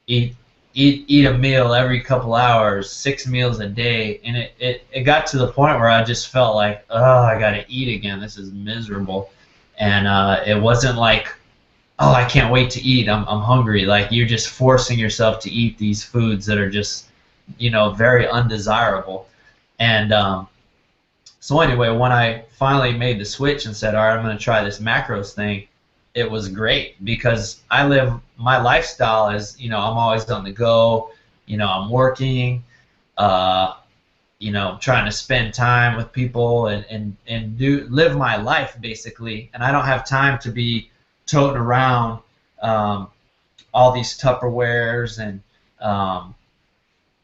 eat a meal every couple hours, 6 meals a day, and it got to the point where I just felt like, oh, I gotta eat again. This is miserable, and it wasn't like, oh, I can't wait to eat. I'm hungry. Like you're just forcing yourself to eat these foods that are just very undesirable. And so anyway, when I finally made the switch and said, all right, I'm going to try this macros thing, it was great because my lifestyle is, I'm always on the go, I'm working, trying to spend time with people and live my life basically. And I don't have time to be toting around all these Tupperwares and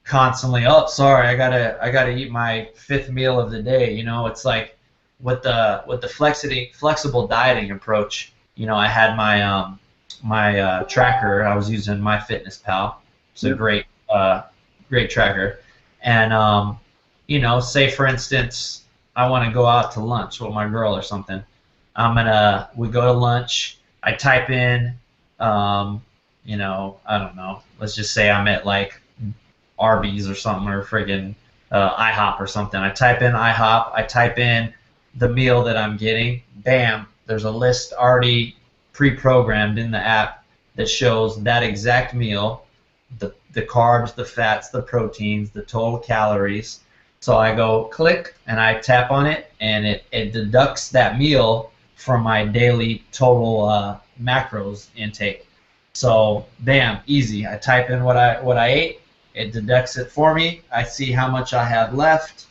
constantly, oh, sorry, I gotta eat my 5th meal of the day. It's like with the flexible dieting approach. I had my tracker. I was using MyFitnessPal. It's a great tracker. And say for instance, I want to go out to lunch with my girl or something. We go to lunch. I type in, I don't know. Let's just say I'm at like Arby's or something, or friggin' IHOP or something. I type in IHOP. I type in the meal that I'm getting. Bam! There's a list already pre-programmed in the app that shows that exact meal, the carbs, the fats, the proteins, the total calories, So I go click and I tap on it, and it deducts that meal from my daily total macros intake. So bam, easy. I type in what I ate, it deducts it for me. I see how much I have left.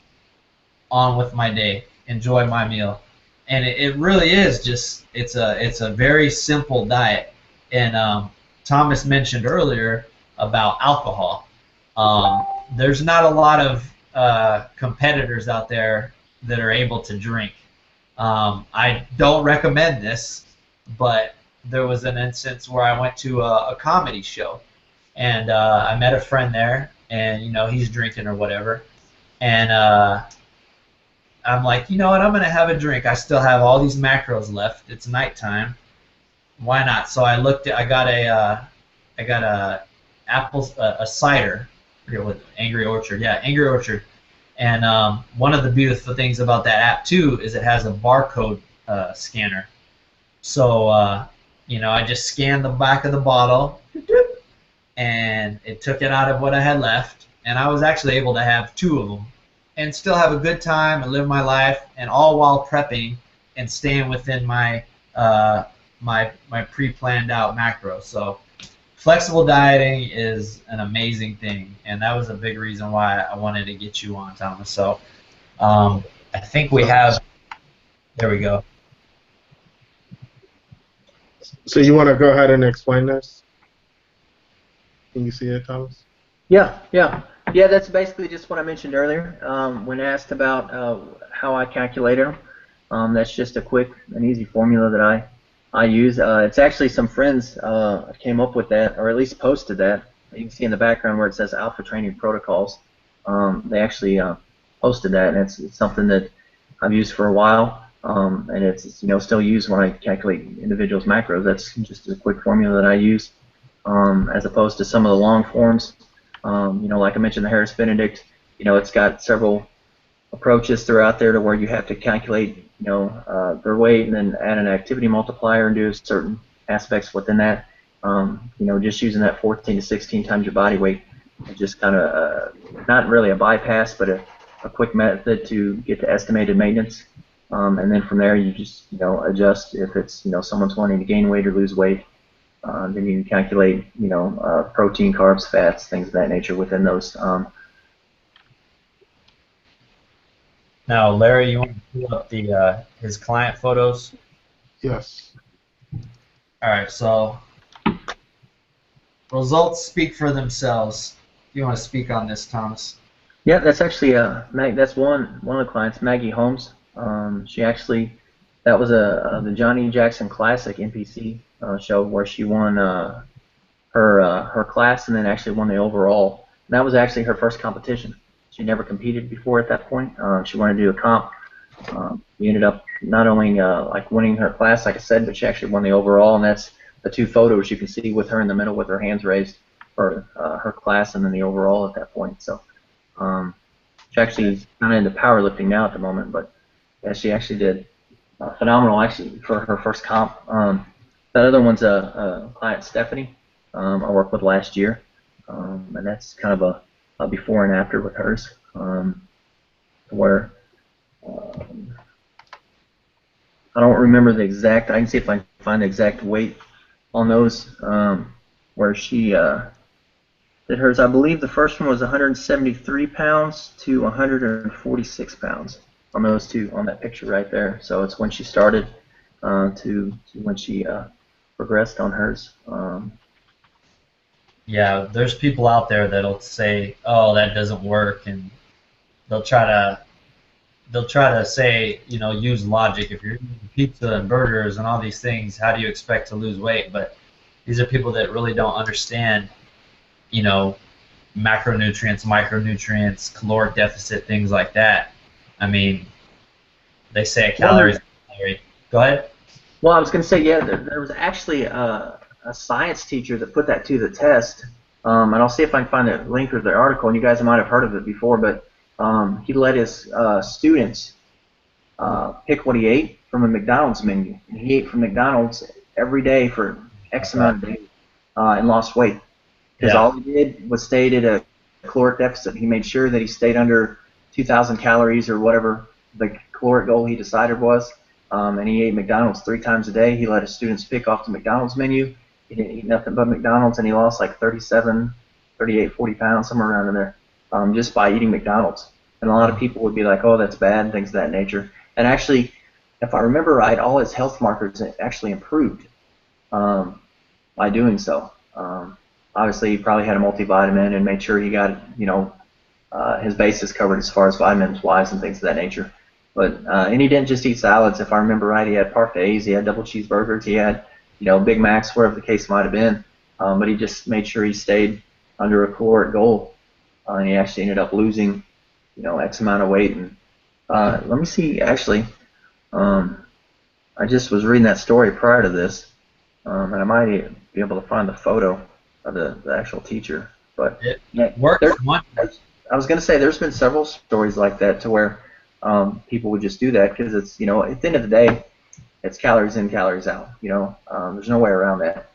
On with my day, enjoy my meal, and it really is just it's a very simple diet. And Thomas mentioned earlier about alcohol. There's not a lot of competitors out there that are able to drink. I don't recommend this, but there was an instance where I went to a comedy show, and I met a friend there, and he's drinking or whatever, and I'm like, you know what? I'm gonna have a drink. I still have all these macros left. It's nighttime. Why not? So I got a a cider. I forget what, Angry Orchard. Yeah, Angry Orchard. And one of the beautiful things about that app too is it has a barcode scanner. So I just scanned the back of the bottle, and it took it out of what I had left, and I was actually able to have 2 of them and still have a good time and live my life, and all while prepping and staying within my my pre-planned out macros. So flexible dieting is an amazing thing, and that was a big reason why I wanted to get you on, Thomas. So I think we have. There we go. So you want to go ahead and explain this? Can you see it, Thomas? Yeah. That's basically just what I mentioned earlier when asked about how I calculated them. That's just a quick and easy formula that I use. It's actually some friends came up with that, or at least posted that. You can see in the background where it says Alpha Training Protocols. They actually posted that, and it's something that I've used for a while, and it's still used when I calculate individuals' macros. That's just a quick formula that I use, as opposed to some of the long forms. Like I mentioned, the Harris Benedict. It's got several approaches throughout there to where you have to calculate, their weight and then add an activity multiplier and do certain aspects within that. Just using that 14 to 16 times your body weight, just kind of not really a bypass, but a quick method to get to estimated maintenance. And then from there, you just adjust if it's someone's wanting to gain weight or lose weight. Then you can calculate protein, carbs, fats, things of that nature within those. Now, Larry, you want to pull up the his client photos? Yes. All right. So results speak for themselves. You want to speak on this, Thomas? Yeah, that's actually that's one of the clients, Maggie Holmes. She actually, that was the Johnny Jackson Classic NPC show where she won her class and then actually won the overall. And that was actually her first competition. She never competed before at that point. She wanted to do a comp. We ended up not only winning her class, like I said, but she actually won the overall, and that's the 2 photos you can see with her in the middle with her hands raised for her class and then the overall at that point. So she actually is kind of into powerlifting now at the moment, but yeah, she actually did phenomenal actually for her first comp. That other one's a client, Stephanie, I worked with last year, and that's kind of a before and after with hers, where I don't remember the exact. I can see if I can find the exact weight on those, where she did hers. I believe the first one was 173 pounds to 146 pounds on those 2 on that picture right there. So it's when she started to when she progressed on hers. Yeah, there's people out there that'll say, "Oh, that doesn't work," and they'll try to say, use logic. If you're eating pizza and burgers and all these things, how do you expect to lose weight? But these are people that really don't understand, macronutrients, micronutrients, caloric deficit, things like that. I mean, they say a calorie is a calorie. Go ahead. Well, I was going to say, yeah, there was actually a science teacher that put that to the test, and I'll see if I can find the link or the article, and you guys might have heard of it before, but he let his students pick what he ate from a McDonald's menu. And he ate from McDonald's every day for X amount of days and lost weight. Because all he did was stayed at a caloric deficit. He made sure that he stayed under 2,000 calories or whatever the caloric goal he decided was, and he ate McDonald's 3 times a day. He let his students pick off the McDonald's menu. He didn't eat nothing but McDonald's, and he lost like 37, 38, 40 pounds, somewhere around in there, just by eating McDonald's. And a lot of people would be like, oh, that's bad, and things of that nature. And actually, if I remember right, all his health markers actually improved by doing so. Obviously, he probably had a multivitamin and made sure he got, his bases covered as far as vitamins wise and things of that nature. But and he didn't just eat salads. If I remember right, he had parfaits, he had double cheeseburgers, he had Big Macs, wherever the case might have been. But he just made sure he stayed under a caloric goal, and he actually ended up losing, X amount of weight. And let me see, actually, I just was reading that story prior to this, and I might be able to find the photo of the actual teacher. But it works. I was going to say there's been several stories like that to where people would just do that because it's, at the end of the day, it's calories in, calories out. There's no way around that.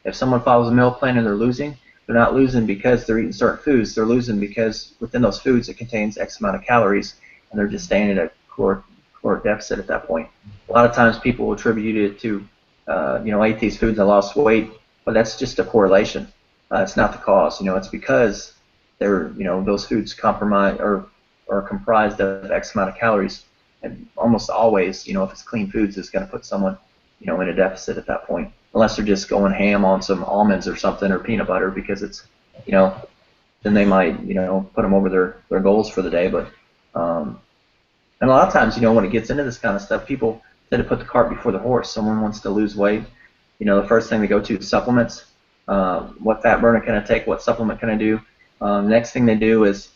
If someone follows a meal plan and they're losing, they're not losing because they're eating certain foods. They're losing because within those foods it contains X amount of calories, and they're just staying at a caloric deficit at that point. A lot of times people will attribute it to, I ate these foods, I lost weight, but that's just a correlation. It's not the cause. It's because they're, those foods compromise or are comprised of X amount of calories, and almost always, if it's clean foods, it's going to put someone, in a deficit at that point, unless they're just going ham on some almonds or something or peanut butter because it's, then they might, put them over their goals for the day. But and a lot of times, when it gets into this kind of stuff, people tend to put the cart before the horse. Someone wants to lose weight, the first thing they go to is supplements. What fat burner can I take? What supplement can I do? Next thing they do is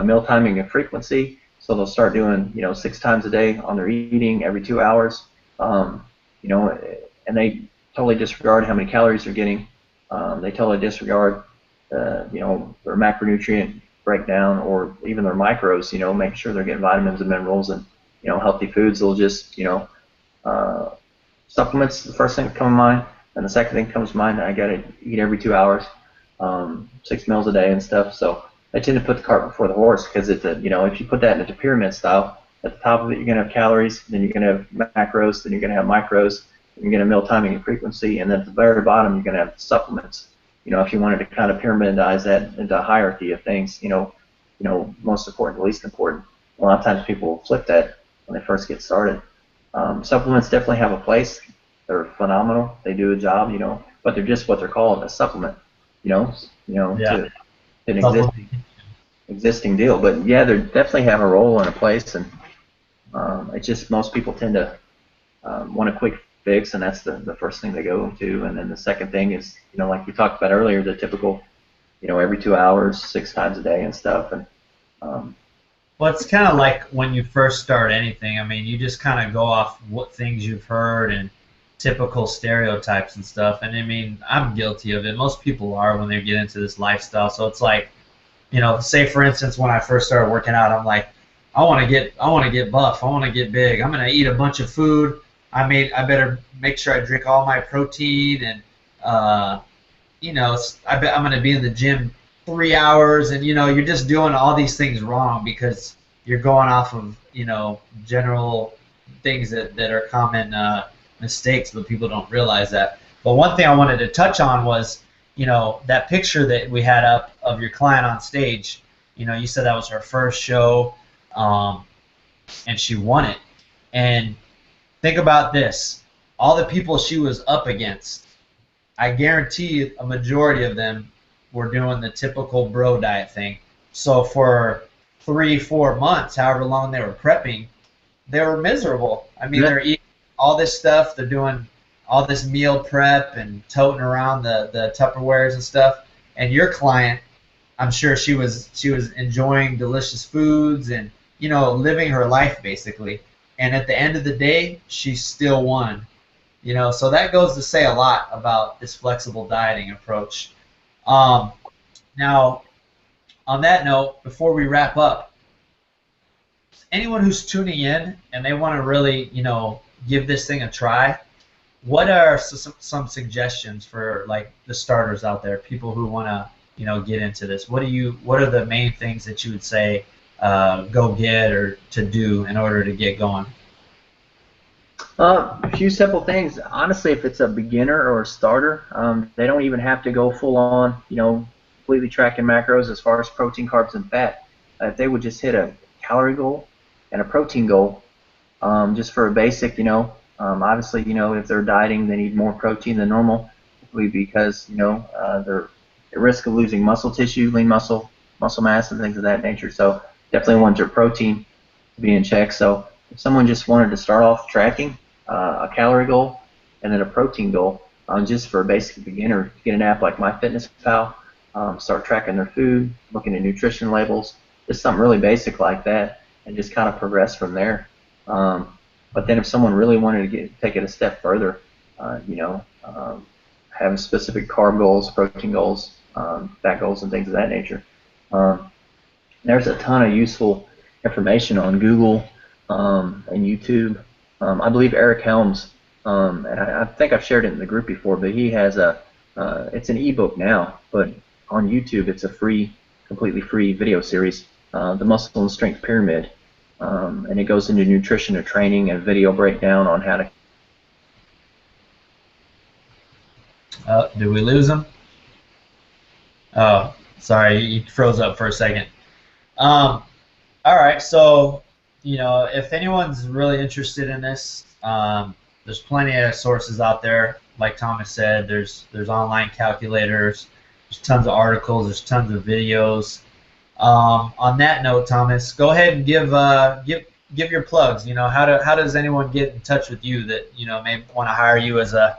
meal timing and frequency. So they'll start doing, 6 times a day on their eating every 2 hours. And they totally disregard how many calories they're getting. They totally disregard, their macronutrient breakdown or even their micros. Making sure they're getting vitamins and minerals and healthy foods. They'll just supplements. The first thing that comes to mind, and the second thing that comes to mind, I gotta eat every 2 hours, 6 meals a day and stuff. So I tend to put the cart before the horse because it's if you put that into pyramid style, at the top of it you're gonna have calories, then you're gonna have macros, then you're gonna have micros, then you're gonna have meal timing and frequency, and then at the very bottom you're gonna have supplements. If you wanted to kind of pyramidize that into a hierarchy of things, most important, least important. A lot of times people will flip that when they first get started. Supplements definitely have a place. They're phenomenal. They do a job, but they're just what they're called, a supplement, Yeah. to an existing deal. But yeah, they definitely have a role and a place, and it's just most people tend to want a quick fix, and that's the first thing they go to. And then the second thing is, like we talked about earlier, the typical, every 2 hours, 6 times a day and stuff. And well, it's kind of like when you first start anything. I mean, you just kind of go off what things you've heard and typical stereotypes and stuff. And I mean, I'm guilty of it. Most people are when they get into this lifestyle. So it's like, say for instance, when I first started working out, I'm like, I want to get buff. I want to get big. I'm gonna eat a bunch of food. I better make sure I drink all my protein, and I'm gonna be in the gym 3 hours, and you're just doing all these things wrong because you're going off of general things that are common mistakes, but people don't realize that. But one thing I wanted to touch on was that picture that we had up of your client on stage. You said that was her first show, and she won it. And think about this: all the people she was up against, I guarantee a majority of them were doing the typical bro diet thing. So for 3-4 months, however long they were prepping, they were miserable. I mean, they're eating all this stuff, they're doing all this meal prep and toting around the Tupperwares and stuff. And your client, I'm sure she was enjoying delicious foods and living her life basically. And at the end of the day, she still won. So that goes to say a lot about this flexible dieting approach. Now, on that note, before we wrap up, anyone who's tuning in and they want to really, give this thing a try, what are some suggestions for like the starters out there, people who want to, get into this? What are the main things that you would say go get or to do in order to get going? A few simple things. Honestly, if it's a beginner or a starter, they don't even have to go full on, completely tracking macros as far as protein, carbs, and fat. If they would just hit a calorie goal and a protein goal, just for a basic, obviously, if they're dieting, they need more protein than normal, because, they're at risk of losing muscle tissue, lean muscle mass, and things of that nature. So definitely want their protein to be in check. So if someone just wanted to start off tracking a calorie goal and then a protein goal, just for a basic beginner, get an app like MyFitnessPal, start tracking their food, looking at nutrition labels, just something really basic like that, and just kind of progress from there. But then if someone really wanted to take it a step further, having specific carb goals, protein goals, fat goals, and things of that nature. There's a ton of useful information on Google and YouTube. I believe Eric Helms, and I think I've shared it in the group before, but he has it's an ebook now, but on YouTube it's a completely free video series, The Muscle and Strength Pyramid, and it goes into nutrition and training and video breakdown on how to. Did we lose him? Oh, sorry, he froze up for a second. All right, so if anyone's really interested in this, there's plenty of sources out there. Like Thomas said, there's online calculators, there's tons of articles, there's tons of videos. On that note, Thomas, go ahead and give your plugs. How does anyone get in touch with you that may want to hire you as a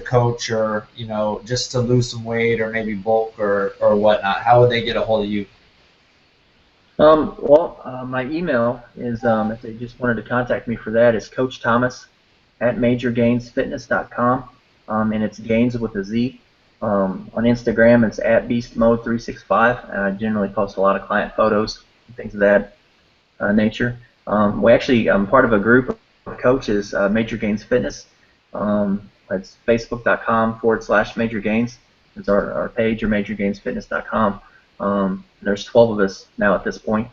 coach, or just to lose some weight, or maybe bulk, or whatnot? How would they get a hold of you? My email is, if they just wanted to contact me for that, is Coach Thomas at MajorGainsFitness.com, and it's Gains with a Z. On Instagram, it's at BeastMode365, and I generally post a lot of client photos and things of that nature. I'm part of a group of coaches, Major Gains Fitness. It's Facebook.com/Major Gains. It's our page, or MajorGainsFitness.com. There's 12 of us now at this point,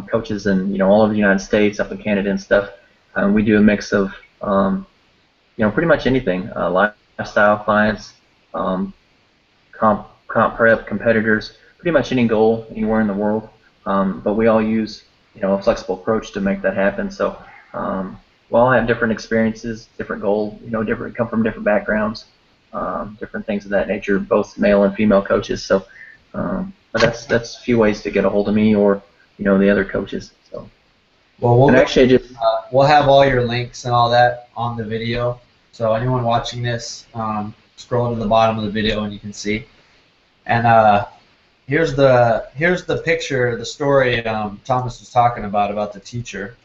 coaches in all over the United States, up in Canada and stuff. We do a mix of pretty much anything: lifestyle clients, comp prep, competitors, pretty much any goal anywhere in the world. But we all use a flexible approach to make that happen. So we all have different experiences, different goals, come from different backgrounds, different things of that nature, both male and female coaches. So. But that's a few ways to get a hold of me, or the other coaches. So, well, we'll have all your links and all that on the video. So anyone watching this, scroll to the bottom of the video and you can see. And here's the picture, the story Thomas was talking about the teacher.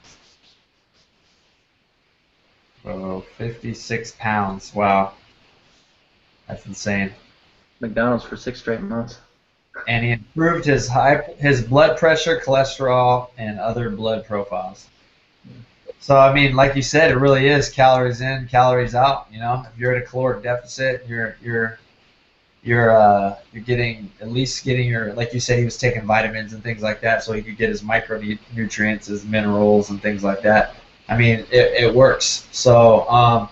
Oh, 56 pounds. Wow, that's insane. McDonald's for 6 straight months. And he improved his blood pressure, cholesterol, and other blood profiles. So I mean, like you said, it really is calories in, calories out. If you're at a caloric deficit, you're getting your, like you said, he was taking vitamins and things like that, so he could get his micronutrients, his minerals, and things like that. I mean, it works. So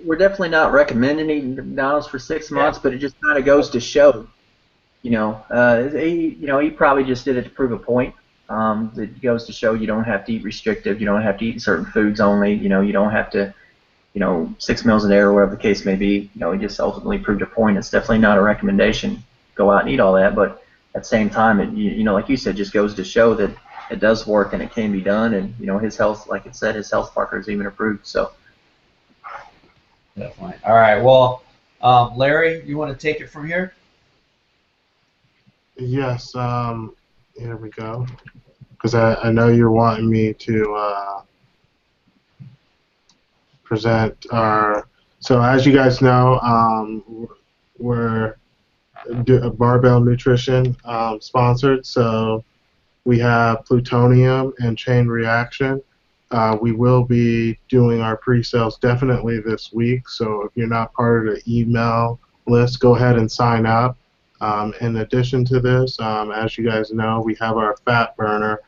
we're definitely not recommending eating McDonald's for 6 months, but it just kind of goes to show. He probably just did it to prove a point. It goes to show you don't have to eat restrictive. You don't have to eat certain foods only. You don't have to, 6 meals a day or whatever the case may be. He just ultimately proved a point. It's definitely not a recommendation. Go out and eat all that, but at the same time, like you said, just goes to show that it does work and it can be done. And his health, like it said, his health marker is even improved. So. Definitely. All right. Well, Larry, you want to take it from here? Yes, here we go. Because I know you're wanting me to present our. So as you guys know, we're Barbell Nutrition sponsored. So we have Plutonium and Chain Reaction. We will be doing our pre-sales definitely this week. So if you're not part of the email list, go ahead and sign up. In addition to this, as you guys know, we have our fat burner,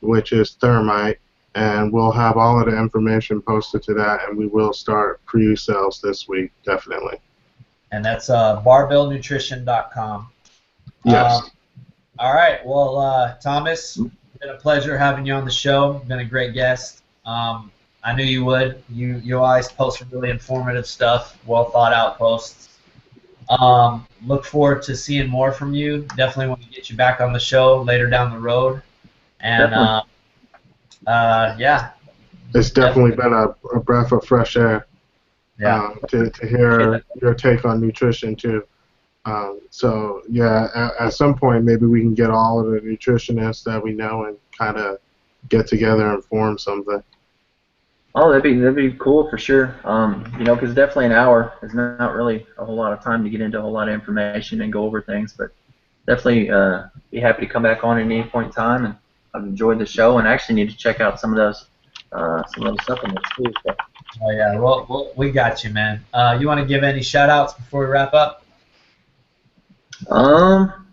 which is thermite, and we'll have all of the information posted to that, and we will start pre-sales this week, definitely. And that's barbellnutrition.com. Yes. All right. Well, Thomas, it's been a pleasure having you on the show. You've been a great guest. I knew you would. You always post really informative stuff, well thought out posts. Look forward to seeing more from you. Definitely want to get you back on the show later down the road. And yeah. It's definitely been a breath of fresh air. Yeah. To hear your take on nutrition too. So yeah, at some point maybe we can get all of the nutritionists that we know and kind of get together and form something. Oh, that'd be cool for sure. You know, because definitely an hour is not really a whole lot of time to get into a whole lot of information and go over things. But definitely be happy to come back on at any point in time. And I've enjoyed the show, and I actually need to check out some of those supplements too. So. Oh yeah, well, we got you, man. You want to give any shout outs before we wrap up?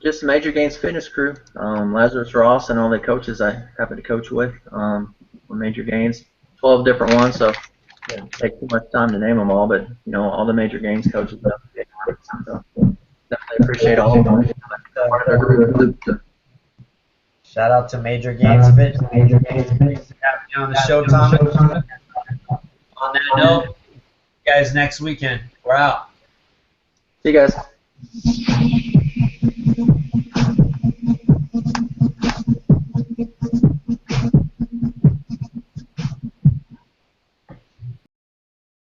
Just the Major Gains Fitness crew. Lazarus Ross and all the coaches I happen to coach with. Major Gains, 12 different ones, so it doesn't take too much time to name them all. But you know, all the Major Gains coaches. So definitely appreciate all of them. Part of their group. Shout out to Major Gains Fitness. Thanks for having me on the show, Thomas. On that note, see you guys next weekend. We're out. See you guys.